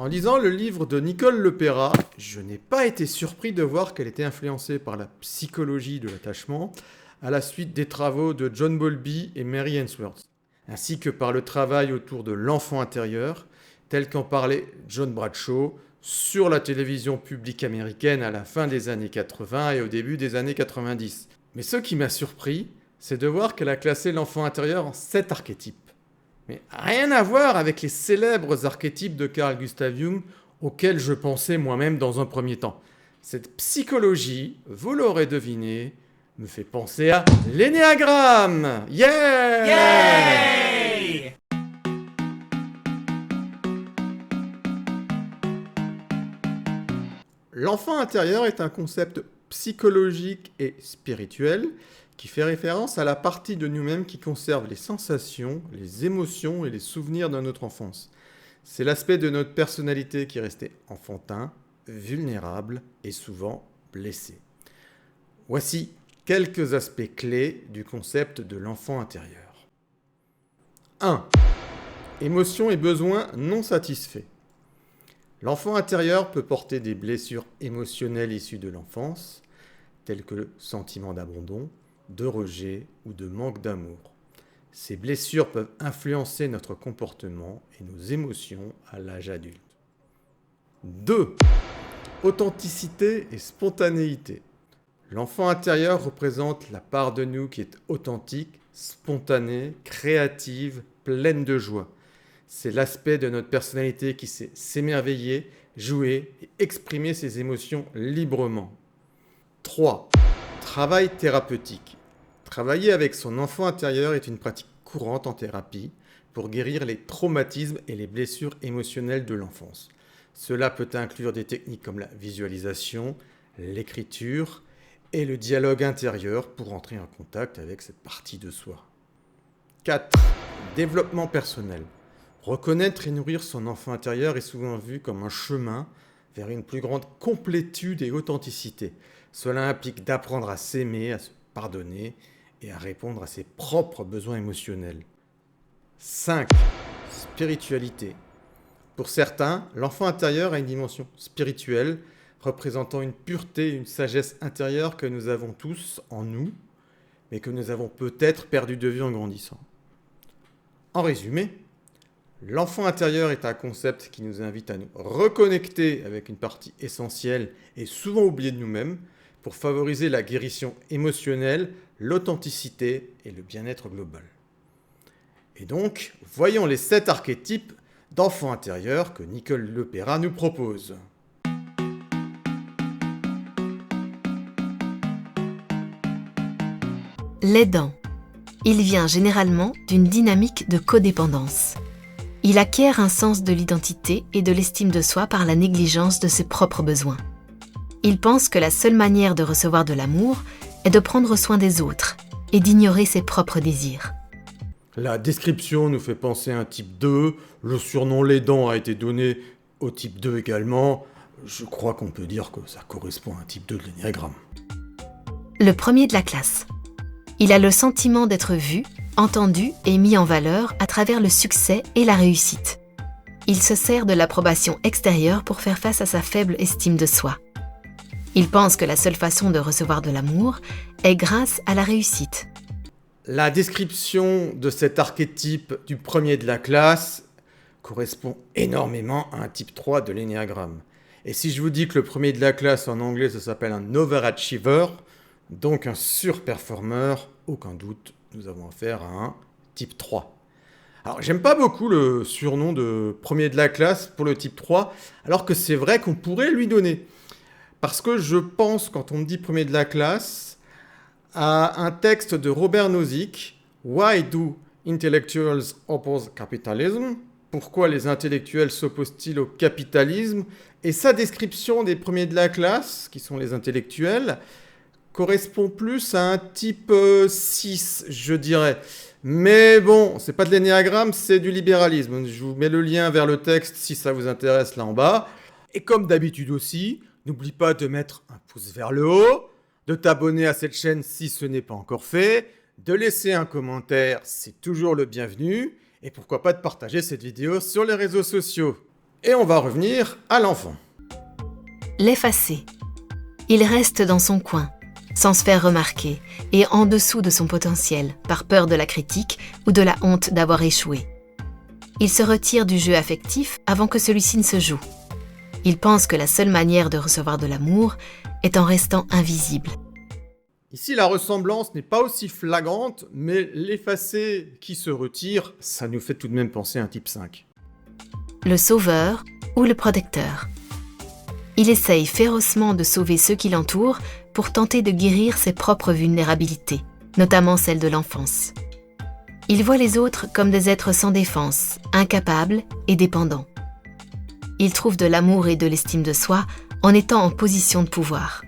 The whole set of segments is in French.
En lisant le livre de Nicole Lepera, je n'ai pas été surpris de voir qu'elle était influencée par la psychologie de l'attachement à la suite des travaux de John Bowlby et Mary Ainsworth, ainsi que par le travail autour de l'enfant intérieur, tel qu'en parlait John Bradshaw sur la télévision publique américaine à la fin des années 80 et au début des années 90. Mais ce qui m'a surpris, c'est de voir qu'elle a classé l'enfant intérieur en 7 archétypes. Mais rien à voir avec les célèbres archétypes de Carl Gustav Jung auxquels je pensais moi-même dans un premier temps. Cette psychologie, vous l'aurez deviné, me fait penser à l'énéagramme. Yeah! Yay! L'enfant intérieur est un concept psychologique et spirituel qui fait référence à la partie de nous-mêmes qui conserve les sensations, les émotions et les souvenirs de notre enfance. C'est l'aspect de notre personnalité qui est resté enfantin, vulnérable et souvent blessé. Voici quelques aspects clés du concept de l'enfant intérieur. 1. Émotions et besoins non satisfaits. L'enfant intérieur peut porter des blessures émotionnelles issues de l'enfance, telles que le sentiment d'abandon, de rejet ou de manque d'amour. Ces blessures peuvent influencer notre comportement et nos émotions à l'âge adulte. 2. Authenticité et spontanéité. L'enfant intérieur représente la part de nous qui est authentique, spontanée, créative, pleine de joie. C'est l'aspect de notre personnalité qui sait s'émerveiller, jouer et exprimer ses émotions librement. 3. Travail thérapeutique. Travailler avec son enfant intérieur est une pratique courante en thérapie pour guérir les traumatismes et les blessures émotionnelles de l'enfance. Cela peut inclure des techniques comme la visualisation, l'écriture et le dialogue intérieur pour entrer en contact avec cette partie de soi. 4. Développement personnel. Reconnaître et nourrir son enfant intérieur est souvent vu comme un chemin vers une plus grande complétude et authenticité. Cela implique d'apprendre à s'aimer, à se pardonner et à répondre à ses propres besoins émotionnels. 5. Spiritualité. Pour certains, l'enfant intérieur a une dimension spirituelle, représentant une pureté et une sagesse intérieure que nous avons tous en nous, mais que nous avons peut-être perdu de vue en grandissant. En résumé, l'enfant intérieur est un concept qui nous invite à nous reconnecter avec une partie essentielle et souvent oubliée de nous-mêmes pour favoriser la guérison émotionnelle, l'authenticité et le bien-être global. Et donc, voyons les 7 archétypes d'enfant intérieur que Nicole Lepera nous propose. L'aidant. Il vient généralement d'une dynamique de codépendance. Il acquiert un sens de l'identité et de l'estime de soi par la négligence de ses propres besoins. Il pense que la seule manière de recevoir de l'amour est de prendre soin des autres et d'ignorer ses propres désirs. La description nous fait penser à un type 2, le surnom l'aidant a été donné au type 2 également. Je crois qu'on peut dire que ça correspond à un type 2 de l'énéagramme. Le premier de la classe. Il a le sentiment d'être vu, entendu et mis en valeur à travers le succès et la réussite. Il se sert de l'approbation extérieure pour faire face à sa faible estime de soi. Il pense que la seule façon de recevoir de l'amour est grâce à la réussite. La description de cet archétype du premier de la classe correspond énormément à un type 3 de l'énéagramme. Et si je vous dis que le premier de la classe en anglais, ça s'appelle un overachiever, donc un surperformeur, aucun doute, nous avons affaire à un type 3. Alors, j'aime pas beaucoup le surnom de premier de la classe pour le type 3, alors que c'est vrai qu'on pourrait lui donner. Parce que je pense, quand on me dit premier de la classe, à un texte de Robert Nozick, Why do intellectuals oppose capitalism? Pourquoi les intellectuels s'opposent-ils au capitalisme? Et sa description des premiers de la classe, qui sont les intellectuels, correspond plus à un type 6, je dirais. Mais bon, c'est pas de l'énéagramme, c'est du libéralisme. Je vous mets le lien vers le texte si ça vous intéresse là en bas. Et comme d'habitude aussi, n'oublie pas de mettre un pouce vers le haut, de t'abonner à cette chaîne si ce n'est pas encore fait, de laisser un commentaire, c'est toujours le bienvenu, et pourquoi pas de partager cette vidéo sur les réseaux sociaux. Et on va revenir à l'enfant. L'effacé. Il reste dans son coin, sans se faire remarquer, et en dessous de son potentiel, par peur de la critique ou de la honte d'avoir échoué. Il se retire du jeu affectif avant que celui-ci ne se joue. Il pense que la seule manière de recevoir de l'amour est en restant invisible. Ici, la ressemblance n'est pas aussi flagrante, mais l'effacé qui se retire, ça nous fait tout de même penser à un type 5. Le sauveur ou le protecteur. Il essaye férocement de sauver ceux qui l'entourent pour tenter de guérir ses propres vulnérabilités, notamment celles de l'enfance. Il voit les autres comme des êtres sans défense, incapables et dépendants. Il trouve de l'amour et de l'estime de soi en étant en position de pouvoir.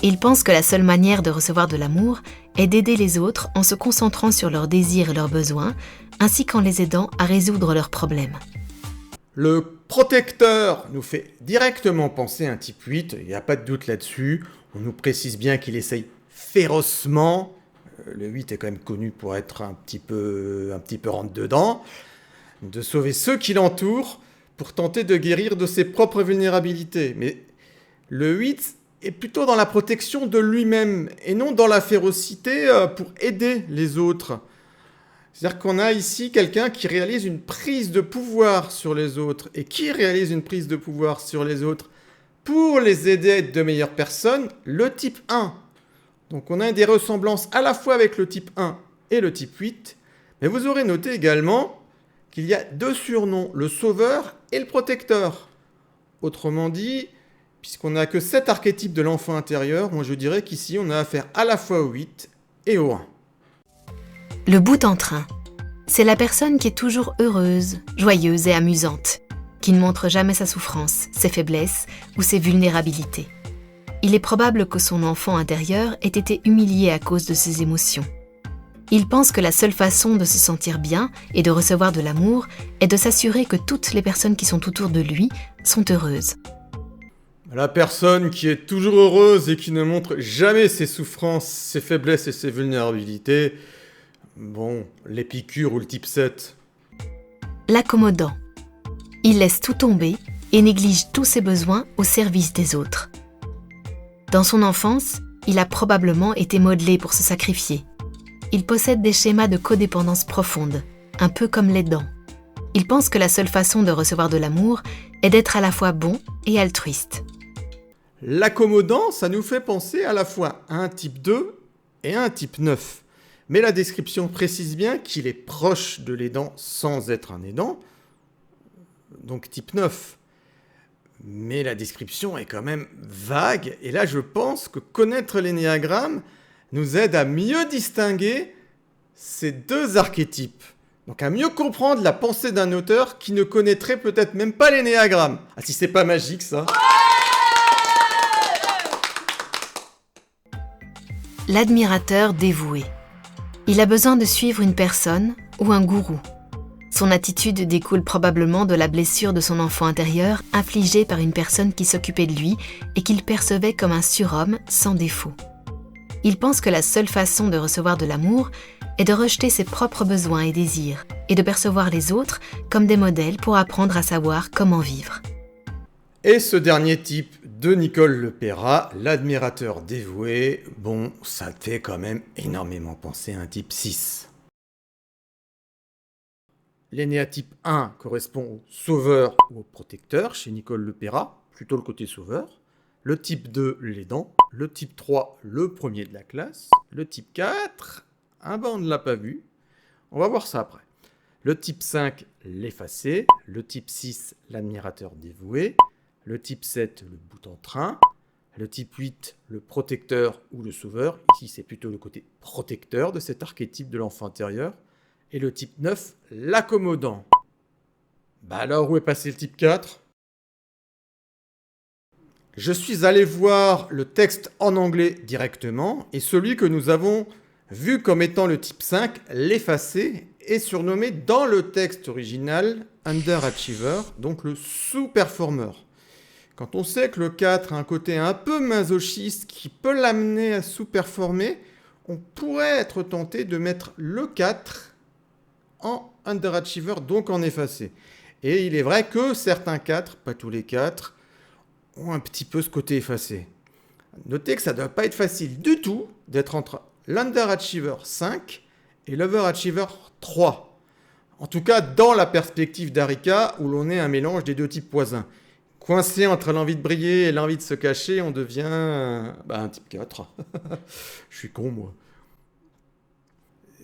Il pense que la seule manière de recevoir de l'amour est d'aider les autres en se concentrant sur leurs désirs et leurs besoins, ainsi qu'en les aidant à résoudre leurs problèmes. Le protecteur nous fait directement penser à un type 8, il n'y a pas de doute là-dessus. On nous précise bien qu'il essaye férocement. Le 8 est quand même connu pour être un petit peu rentre-dedans, de sauver ceux qui l'entourent pour tenter de guérir de ses propres vulnérabilités. Mais le 8 est plutôt dans la protection de lui-même et non dans la férocité pour aider les autres. C'est-à-dire qu'on a ici quelqu'un qui réalise une prise de pouvoir sur les autres. Et qui réalise une prise de pouvoir sur les autres pour les aider à être de meilleures personnes? Le type 1. Donc on a des ressemblances à la fois avec le type 1 et le type 8. Mais vous aurez noté également qu'il y a deux surnoms, le sauveur et le protecteur. Autrement dit, puisqu'on n'a que 7 archétypes de l'enfant intérieur, moi je dirais qu'ici on a affaire à la fois au 8 et au 1. Le bout en train. C'est la personne qui est toujours heureuse, joyeuse et amusante, qui ne montre jamais sa souffrance, ses faiblesses ou ses vulnérabilités. Il est probable que son enfant intérieur ait été humilié à cause de ses émotions. Il pense que la seule façon de se sentir bien et de recevoir de l'amour est de s'assurer que toutes les personnes qui sont autour de lui sont heureuses. La personne qui est toujours heureuse et qui ne montre jamais ses souffrances, ses faiblesses et ses vulnérabilités, bon, l'épicure ou le type 7. L'accommodant. Il laisse tout tomber et néglige tous ses besoins au service des autres. Dans son enfance, il a probablement été modelé pour se sacrifier. Il possède des schémas de codépendance profonde, un peu comme les dents. Il pense que la seule façon de recevoir de l'amour est d'être à la fois bon et altruiste. L'accommodant, ça nous fait penser à la fois à un type 2 et à un type 9. Mais la description précise bien qu'il est proche de l'aidant sans être un aidant, donc type 9. Mais la description est quand même vague, et là je pense que connaître l'énéagramme nous aide à mieux distinguer ces deux archétypes. Donc à mieux comprendre la pensée d'un auteur qui ne connaîtrait peut-être même pas l'énéagramme. Ah si c'est pas magique ça. L'admirateur dévoué. Il a besoin de suivre une personne ou un gourou. Son attitude découle probablement de la blessure de son enfant intérieur infligée par une personne qui s'occupait de lui et qu'il percevait comme un surhomme sans défaut. Il pense que la seule façon de recevoir de l'amour est de rejeter ses propres besoins et désirs et de percevoir les autres comme des modèles pour apprendre à savoir comment vivre. Et ce dernier type de Nicole Lepera, l'admirateur dévoué, bon, ça fait quand même énormément penser à un type 6. L'énéatype 1 correspond au sauveur ou au protecteur chez Nicole Lepera, plutôt le côté sauveur. Le type 2, l'aidant. Le type 3, le premier de la classe. Le type 4, on ne l'a pas vu. On va voir ça après. Le type 5, l'effacé. Le type 6, l'admirateur dévoué. Le type 7, le bout en train. Le type 8, le protecteur ou le sauveur. Ici, c'est plutôt le côté protecteur de cet archétype de l'enfant intérieur. Et le type 9, l'accommodant. Bah alors, où est passé le type 4 ? Je suis allé voir le texte en anglais directement, et celui que nous avons vu comme étant le type 5, l'effacé, est surnommé dans le texte original underachiever, donc le sous-performeur. Quand on sait que le 4 a un côté un peu masochiste qui peut l'amener à sous-performer, on pourrait être tenté de mettre le 4 en underachiever, donc en effacé. Et il est vrai que certains 4, pas tous les 4, ont un petit peu ce côté effacé. Notez que ça ne doit pas être facile du tout d'être entre l'Underachiever 5 et l'Overachiever 3. En tout cas, dans la perspective d'Arika, où l'on est un mélange des deux types voisins. Coincé entre l'envie de briller et l'envie de se cacher, on devient un type 4. Je suis con, moi.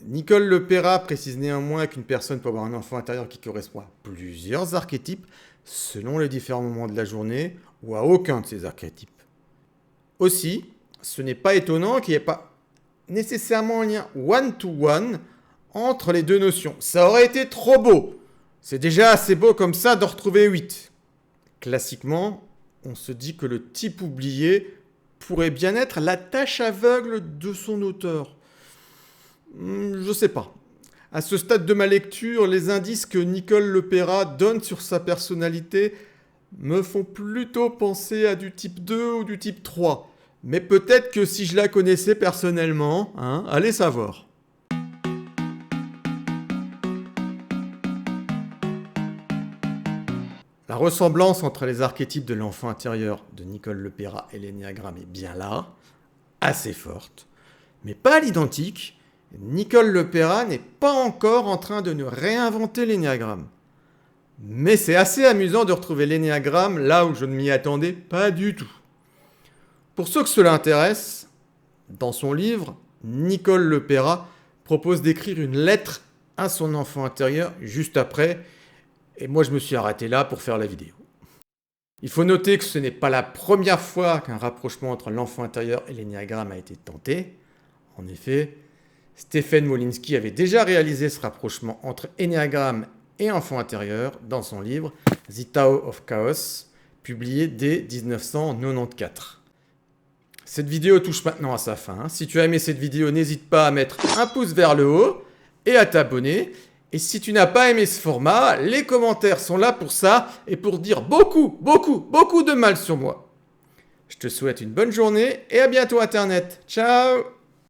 Nicole Lepera précise néanmoins qu'une personne peut avoir un enfant intérieur qui correspond à plusieurs archétypes, selon les différents moments de la journée, ou à aucun de ces archétypes. Aussi, ce n'est pas étonnant qu'il n'y ait pas nécessairement un lien one-to-one entre les deux notions. Ça aurait été trop beau. C'est déjà assez beau comme ça de retrouver 8. Classiquement, on se dit que le type oublié pourrait bien être la tâche aveugle de son auteur. Je sais pas. À ce stade de ma lecture, les indices que Nicole Lepera donne sur sa personnalité me font plutôt penser à du type 2 ou du type 3. Mais peut-être que si je la connaissais personnellement, allez savoir. La ressemblance entre les archétypes de l'enfant intérieur de Nicole Lepera et l'énéagramme est bien là, assez forte, mais pas à l'identique. Nicole Lepera n'est pas encore en train de nous réinventer l'énéagramme. Mais c'est assez amusant de retrouver l'énéagramme là où je ne m'y attendais pas du tout. Pour ceux que cela intéresse, dans son livre, Nicole Lepera propose d'écrire une lettre à son enfant intérieur juste après, et moi je me suis arrêté là pour faire la vidéo. Il faut noter que ce n'est pas la première fois qu'un rapprochement entre l'enfant intérieur et l'énéagramme a été tenté. En effet, Stephen Molinsky avait déjà réalisé ce rapprochement entre énéagramme et enfant intérieur dans son livre The Tao of Chaos, publié dès 1994. Cette vidéo touche maintenant à sa fin. Si tu as aimé cette vidéo, n'hésite pas à mettre un pouce vers le haut et à t'abonner. Et si tu n'as pas aimé ce format, les commentaires sont là pour ça et pour dire beaucoup de mal sur moi. Je te souhaite une bonne journée et à bientôt Internet. Ciao!